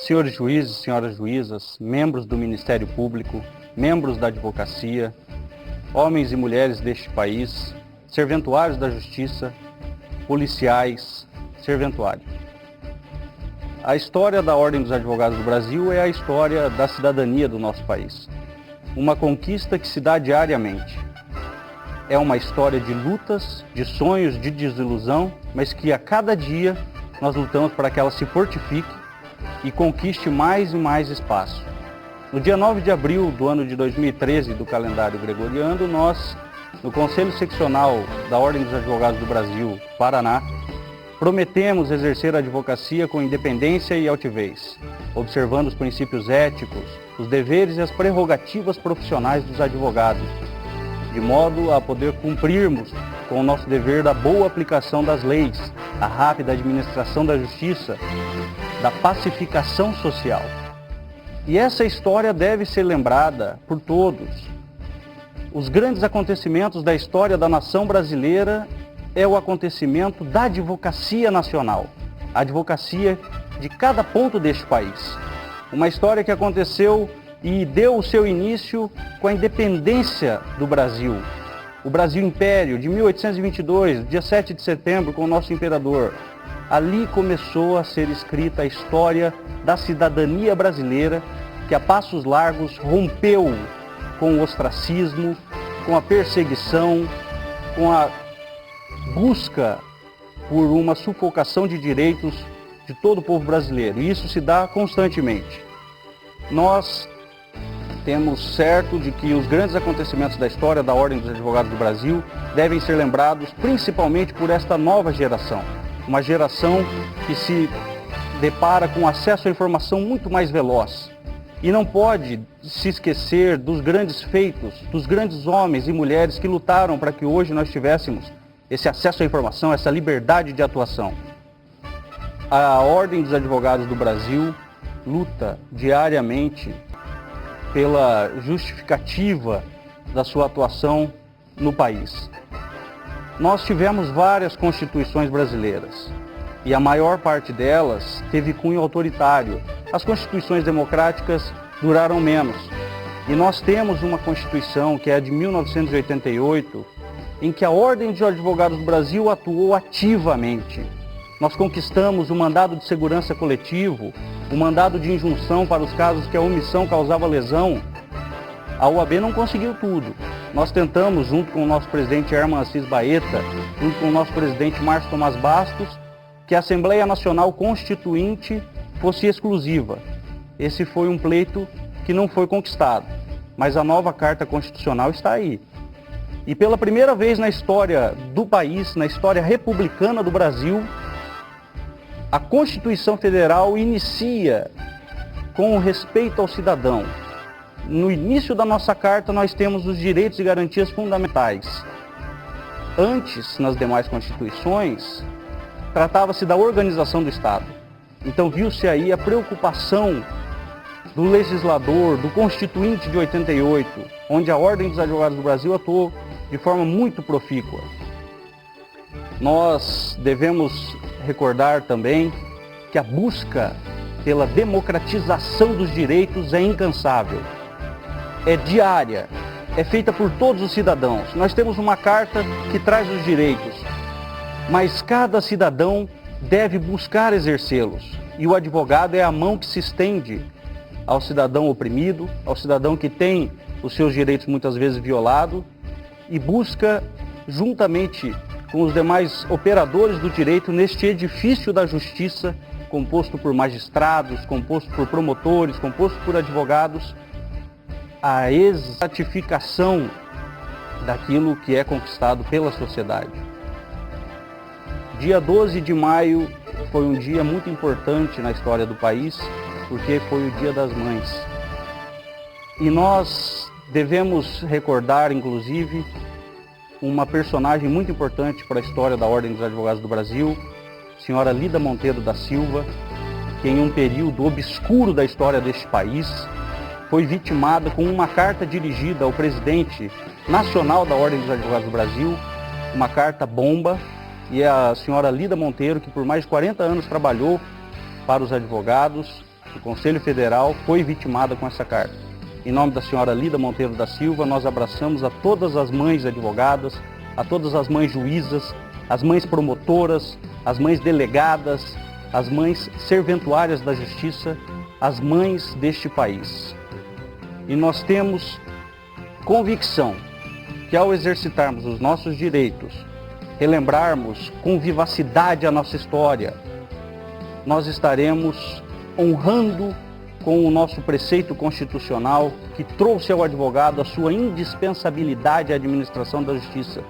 Senhores juízes, senhoras juízas, membros do Ministério Público, membros da advocacia, homens e mulheres deste país, serventuários da justiça, policiais, serventuários. A história da Ordem dos Advogados do Brasil é a história da cidadania do nosso país. Uma conquista que se dá diariamente. É uma história de lutas, de sonhos, de desilusão, mas que a cada dia nós lutamos para que ela se fortifique e conquiste mais e mais espaço. No dia 9 de abril do ano de 2013 do calendário gregoriano, nós, no Conselho Seccional da Ordem dos Advogados do Brasil, Paraná, prometemos exercer a advocacia com independência e altivez, observando os princípios éticos, os deveres e as prerrogativas profissionais dos advogados, de modo a poder cumprirmos com o nosso dever da boa aplicação das leis, a rápida administração da justiça, da pacificação social. E essa história deve ser lembrada por todos. Os grandes acontecimentos da história da nação brasileira é o acontecimento da advocacia nacional, a advocacia de cada ponto deste país. Uma história que aconteceu e deu o seu início com a independência do Brasil. O Brasil Império, de 1822, dia 7 de setembro, com o nosso imperador. Ali começou a ser escrita a história da cidadania brasileira, que a passos largos rompeu com o ostracismo, com a perseguição, com a busca por uma sufocação de direitos de todo o povo brasileiro. E isso se dá constantemente. Nós temos certo de que os grandes acontecimentos da história da Ordem dos Advogados do Brasil devem ser lembrados principalmente por esta nova geração. Uma geração que se depara com acesso à informação muito mais veloz. E não pode se esquecer dos grandes feitos, dos grandes homens e mulheres que lutaram para que hoje nós tivéssemos esse acesso à informação, essa liberdade de atuação. A Ordem dos Advogados do Brasil luta diariamente pela justificativa da sua atuação no país. Nós tivemos várias constituições brasileiras e a maior parte delas teve cunho autoritário. As constituições democráticas duraram menos. E nós temos uma Constituição, que é a de 1988, em que a Ordem dos Advogados do Brasil atuou ativamente. Nós conquistamos o mandado de segurança coletivo, o mandado de injunção para os casos que a omissão causava lesão. A OAB não conseguiu tudo. Nós tentamos, junto com o nosso presidente Herman Assis Baeta, junto com o nosso presidente Márcio Tomás Bastos, que a Assembleia Nacional Constituinte fosse exclusiva. Esse foi um pleito que não foi conquistado, mas a nova Carta Constitucional está aí. E pela primeira vez na história do país, na história republicana do Brasil, a Constituição Federal inicia com o respeito ao cidadão. No início da nossa Carta, nós temos os direitos e garantias fundamentais. Antes, nas demais constituições, tratava-se da organização do Estado. Então viu-se aí a preocupação do legislador, do Constituinte de 88, onde a Ordem dos Advogados do Brasil atuou de forma muito profícua. Nós devemos recordar também que a busca pela democratização dos direitos é incansável, é diária, é feita por todos os cidadãos. Nós temos uma carta que traz os direitos, mas cada cidadão deve buscar exercê-los. E o advogado é a mão que se estende ao cidadão oprimido, ao cidadão que tem os seus direitos muitas vezes violados e busca, juntamente com os demais operadores do direito, neste edifício da justiça, composto por magistrados, composto por promotores, composto por advogados, a exatificação daquilo que é conquistado pela sociedade. Dia 12 de maio foi um dia muito importante na história do país, porque foi o Dia das Mães. E nós devemos recordar, inclusive, uma personagem muito importante para a história da Ordem dos Advogados do Brasil, senhora Lida Monteiro da Silva, que em um período obscuro da história deste país, foi vitimada com uma carta dirigida ao presidente nacional da Ordem dos Advogados do Brasil, uma carta bomba, e a senhora Lida Monteiro, que por mais de 40 anos trabalhou para os advogados, o Conselho Federal foi vitimado com essa carta. Em nome da senhora Lida Monteiro da Silva, nós abraçamos a todas as mães advogadas, a todas as mães juízas, as mães promotoras, as mães delegadas, as mães serventuárias da justiça, as mães deste país. E nós temos convicção que ao exercitarmos os nossos direitos, relembrarmos com vivacidade a nossa história, nós estaremos honrando com o nosso preceito constitucional que trouxe ao advogado a sua indispensabilidade à administração da justiça.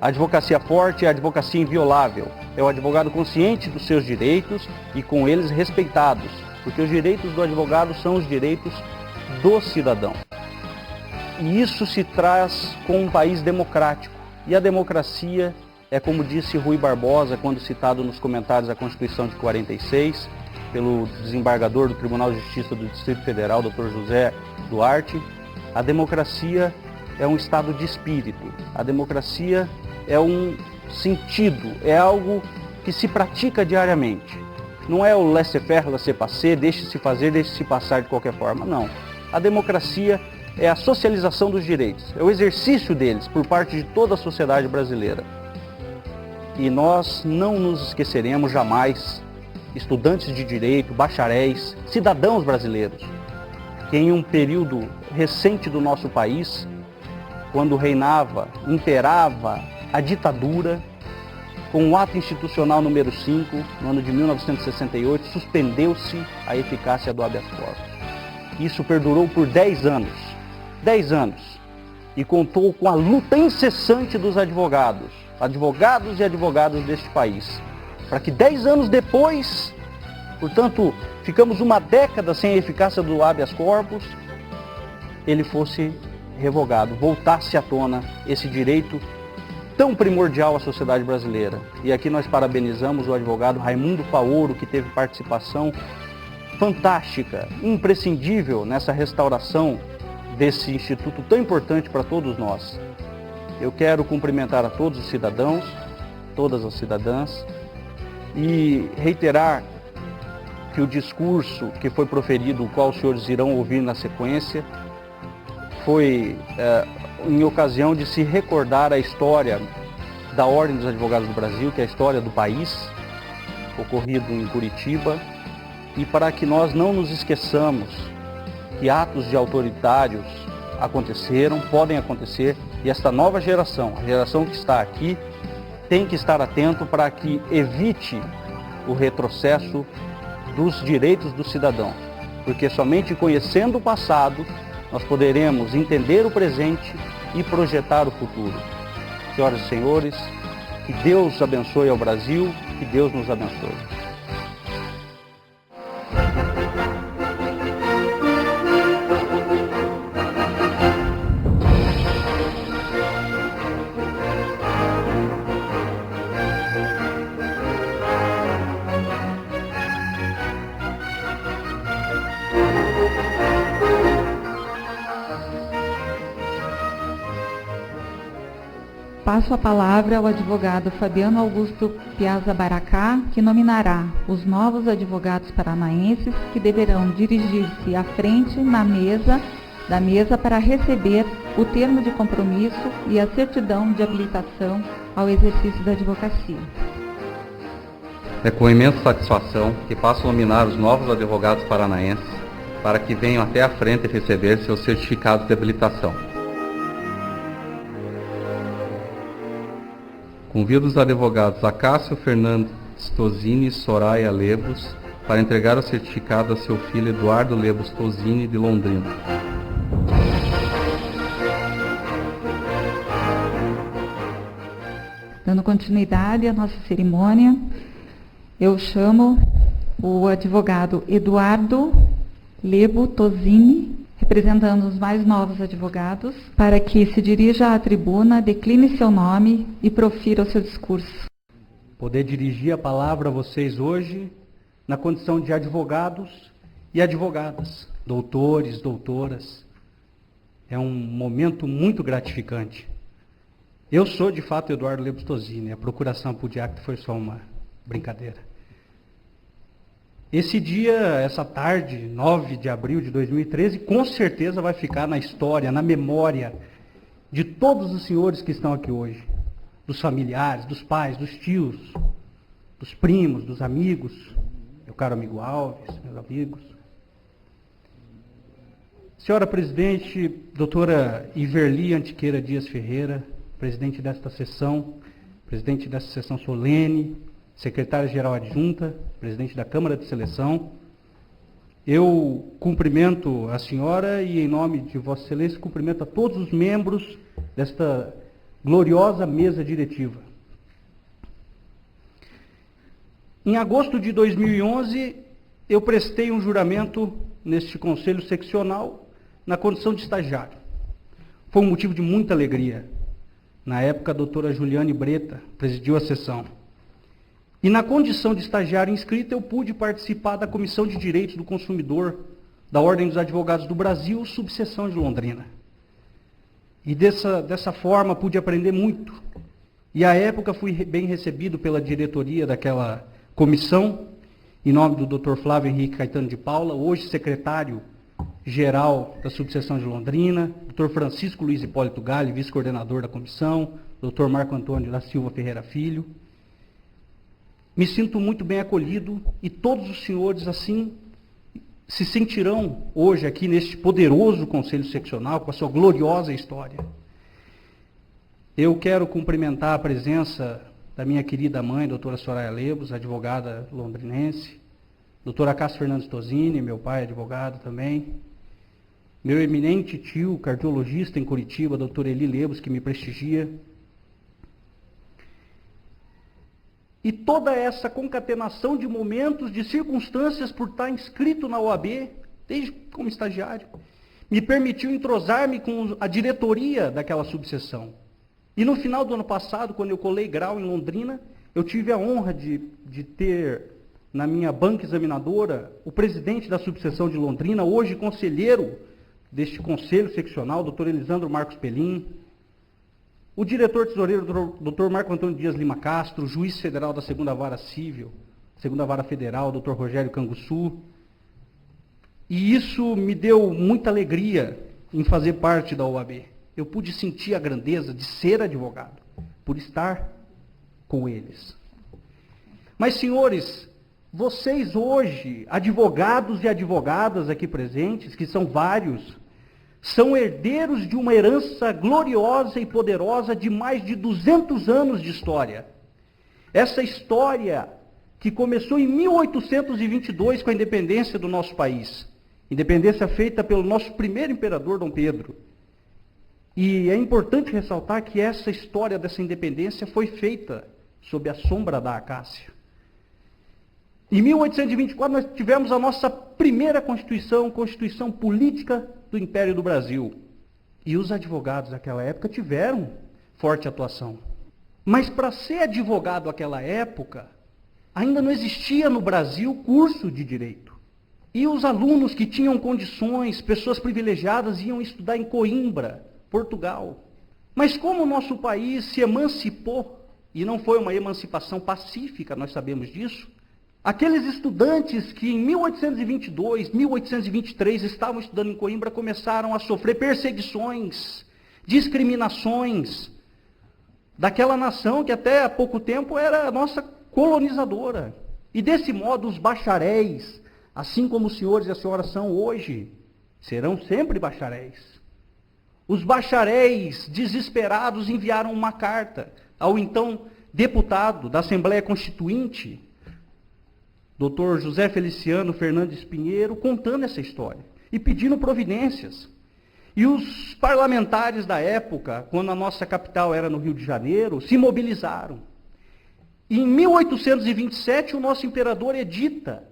A advocacia forte é a advocacia inviolável. É o advogado consciente dos seus direitos e com eles respeitados, porque os direitos do advogado são os direitos do cidadão. E isso se traz com um país democrático. E a democracia é, como disse Rui Barbosa, quando citado nos comentários da Constituição de 46, pelo desembargador do Tribunal de Justiça do Distrito Federal, Dr. José Duarte, a democracia é um estado de espírito. A democracia é um sentido, é algo que se pratica diariamente. Não é o laissez-faire, laissez-passer, deixe-se fazer, deixe-se passar de qualquer forma, não. A democracia é a socialização dos direitos, é o exercício deles por parte de toda a sociedade brasileira. E nós não nos esqueceremos jamais, estudantes de direito, bacharéis, cidadãos brasileiros, que em um período recente do nosso país, quando reinava, imperava a ditadura, com o ato institucional número 5, no ano de 1968, suspendeu-se a eficácia do habeas corpus. Isso perdurou por 10 anos. 10 anos. E contou com a luta incessante dos advogados e advogadas deste país, para que 10 anos depois, portanto, ficamos uma década sem a eficácia do habeas corpus, ele fosse revogado, voltasse à tona esse direito tão primordial à sociedade brasileira. E aqui nós parabenizamos o advogado Raimundo Faoro, que teve participação fantástica, imprescindível nessa restauração desse instituto tão importante para todos nós. Eu quero cumprimentar a todos os cidadãos, todas as cidadãs, e reiterar que o discurso que foi proferido, o qual os senhores irão ouvir na sequência, foi em ocasião de se recordar a história da Ordem dos Advogados do Brasil, que é a história do país, ocorrido em Curitiba, e para que nós não nos esqueçamos que atos de autoritários aconteceram, podem acontecer, e esta nova geração, a geração que está aqui, tem que estar atento para que evite o retrocesso dos direitos do cidadão, porque somente conhecendo o passado nós poderemos entender o presente e projetar o futuro. Senhoras e senhores, que Deus abençoe ao Brasil, que Deus nos abençoe. Passo a palavra ao advogado Fabiano Augusto Piazza Baracá, que nominará os novos advogados paranaenses que deverão dirigir-se à frente da mesa para receber o termo de compromisso e a certidão de habilitação ao exercício da advocacia. É com imensa satisfação que passo a nominar os novos advogados paranaenses para que venham até a frente receber seus certificados de habilitação. Convido os advogados Acácio Fernandes Tosini e Soraya Lebos para entregar o certificado a seu filho Eduardo Lebos Tosini, de Londrina. Dando continuidade à nossa cerimônia, eu chamo o advogado Eduardo Lebo Tosini, representando os mais novos advogados, para que se dirija à tribuna, decline seu nome e profira o seu discurso. Poder dirigir a palavra a vocês hoje na condição de advogados e advogadas, doutores, doutoras. É um momento muito gratificante. Eu sou, de fato, Eduardo Lebos Tosini. A procuração por diacto foi só uma brincadeira. Esse dia, essa tarde, 9 de abril de 2013, com certeza vai ficar na história, na memória de todos os senhores que estão aqui hoje, dos familiares, dos pais, dos tios, dos primos, dos amigos, meu caro amigo Alves, meus amigos. Senhora presidente, doutora Iverli Antiqueira Dias Ferreira, presidente desta sessão solene, secretária-geral adjunta, presidente da Câmara de Seleção, eu cumprimento a senhora e, em nome de Vossa Excelência, cumprimento a todos os membros desta gloriosa mesa diretiva. Em agosto de 2011, eu prestei um juramento neste Conselho Seccional na condição de estagiário. Foi um motivo de muita alegria. Na época, a doutora Juliane Breta presidiu a sessão. E na condição de estagiário inscrito, eu pude participar da Comissão de Direitos do Consumidor da Ordem dos Advogados do Brasil, subseção de Londrina. E dessa forma pude aprender muito. E à época fui bem recebido pela diretoria daquela comissão, em nome do Dr. Flávio Henrique Caetano de Paula, hoje secretário-geral da subseção de Londrina, Dr. Francisco Luiz Hipólito Galli, vice-coordenador da comissão, Dr. Marco Antônio da Silva Ferreira Filho. Me sinto muito bem acolhido e todos os senhores assim se sentirão hoje aqui neste poderoso Conselho Seccional com a sua gloriosa história. Eu quero cumprimentar a presença da minha querida mãe, doutora Soraya Lebos, advogada londrinense, doutora Cássio Fernandes Tosini, meu pai advogado também, meu eminente tio, cardiologista em Curitiba, doutor Eli Lebos, que me prestigia. E toda essa concatenação de momentos, de circunstâncias por estar inscrito na OAB, desde como estagiário, me permitiu entrosar-me com a diretoria daquela subseção. E no final do ano passado, quando eu colei grau em Londrina, eu tive a honra de ter na minha banca examinadora o presidente da subseção de Londrina, hoje conselheiro deste conselho seccional, doutor Elisandro Marcos Pelim, o diretor tesoureiro, Dr. Marco Antônio Dias Lima Castro, juiz federal da segunda vara civil, segunda vara federal, Dr. Rogério Canguçu. E isso me deu muita alegria em fazer parte da OAB. Eu pude sentir a grandeza de ser advogado, por estar com eles. Mas, senhores, vocês hoje, advogados e advogadas aqui presentes, que são vários, são herdeiros de uma herança gloriosa e poderosa de mais de 200 anos de história. Essa história que começou em 1822 com a independência do nosso país. Independência feita pelo nosso primeiro imperador, Dom Pedro. E é importante ressaltar que essa história dessa independência foi feita sob a sombra da acácia. Em 1824 nós tivemos a nossa primeira Constituição, Constituição Política do Império do Brasil. E os advogados daquela época tiveram forte atuação. Mas para ser advogado naquela época, ainda não existia no Brasil curso de direito. E os alunos que tinham condições, pessoas privilegiadas, iam estudar em Coimbra, Portugal. Mas como o nosso país se emancipou, e não foi uma emancipação pacífica, nós sabemos disso, aqueles estudantes que em 1822, 1823 estavam estudando em Coimbra começaram a sofrer perseguições, discriminações daquela nação que até há pouco tempo era a nossa colonizadora. E desse modo os bacharéis, assim como os senhores e as senhoras são hoje, serão sempre bacharéis. Os bacharéis desesperados enviaram uma carta ao então deputado da Assembleia Constituinte, Dr. José Feliciano Fernandes Pinheiro, contando essa história e pedindo providências. E os parlamentares da época, quando a nossa capital era no Rio de Janeiro, se mobilizaram. E em 1827, o nosso imperador edita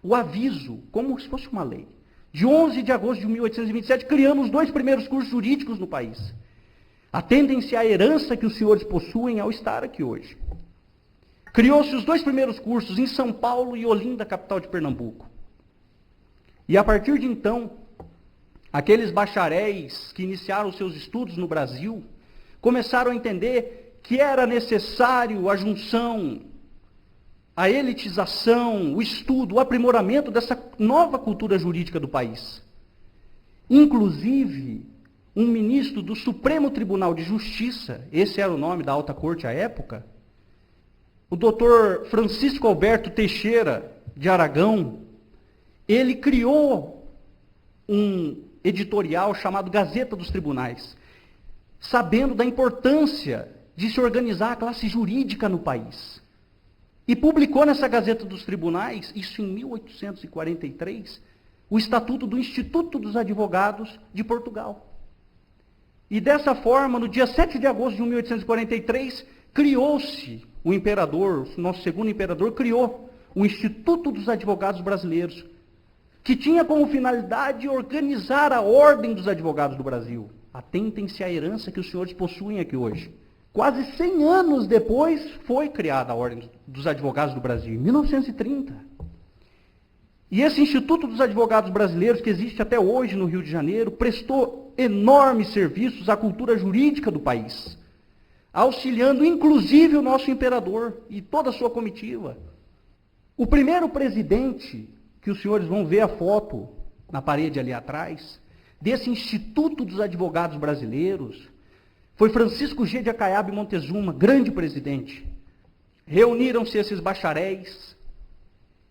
o aviso, como se fosse uma lei, de 11 de agosto de 1827, criando os 2 primeiros cursos jurídicos no país. Atendem-se à herança que os senhores possuem ao estar aqui hoje. Criou-se os 2 primeiros cursos em São Paulo e Olinda, capital de Pernambuco. E a partir de então, aqueles bacharéis que iniciaram seus estudos no Brasil, começaram a entender que era necessário a junção a elitização, o estudo, o aprimoramento dessa nova cultura jurídica do país. Inclusive, um ministro do Supremo Tribunal de Justiça, esse era o nome da alta corte à época, o doutor Francisco Alberto Teixeira de Aragão, ele criou um editorial chamado Gazeta dos Tribunais, sabendo da importância de se organizar a classe jurídica no país. E publicou nessa Gazeta dos Tribunais, isso em 1843, o Estatuto do Instituto dos Advogados de Portugal. E dessa forma, no dia 7 de agosto de 1843, criou-se o imperador, o nosso segundo imperador, criou o Instituto dos Advogados Brasileiros, que tinha como finalidade organizar a ordem dos advogados do Brasil. Atentem-se à herança que os senhores possuem aqui hoje. Quase 100 anos depois foi criada a Ordem dos Advogados do Brasil, em 1930. E esse Instituto dos Advogados Brasileiros, que existe até hoje no Rio de Janeiro, prestou enormes serviços à cultura jurídica do país, auxiliando inclusive o nosso imperador e toda a sua comitiva. O primeiro presidente, que os senhores vão ver a foto na parede ali atrás, desse Instituto dos Advogados Brasileiros, foi Francisco G. de Acaiaba e Montezuma, grande presidente. Reuniram-se esses bacharéis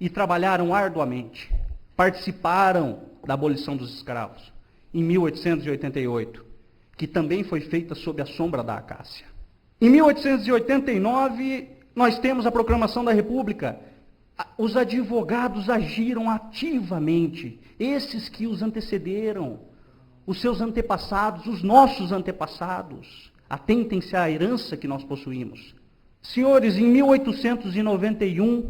e trabalharam arduamente. Participaram da abolição dos escravos, em 1888, que também foi feita sob a sombra da acácia. Em 1889, nós temos a proclamação da República. Os advogados agiram ativamente, esses que os antecederam, os seus antepassados, os nossos antepassados. Atentem-se à herança que nós possuímos. Senhores, em 1891,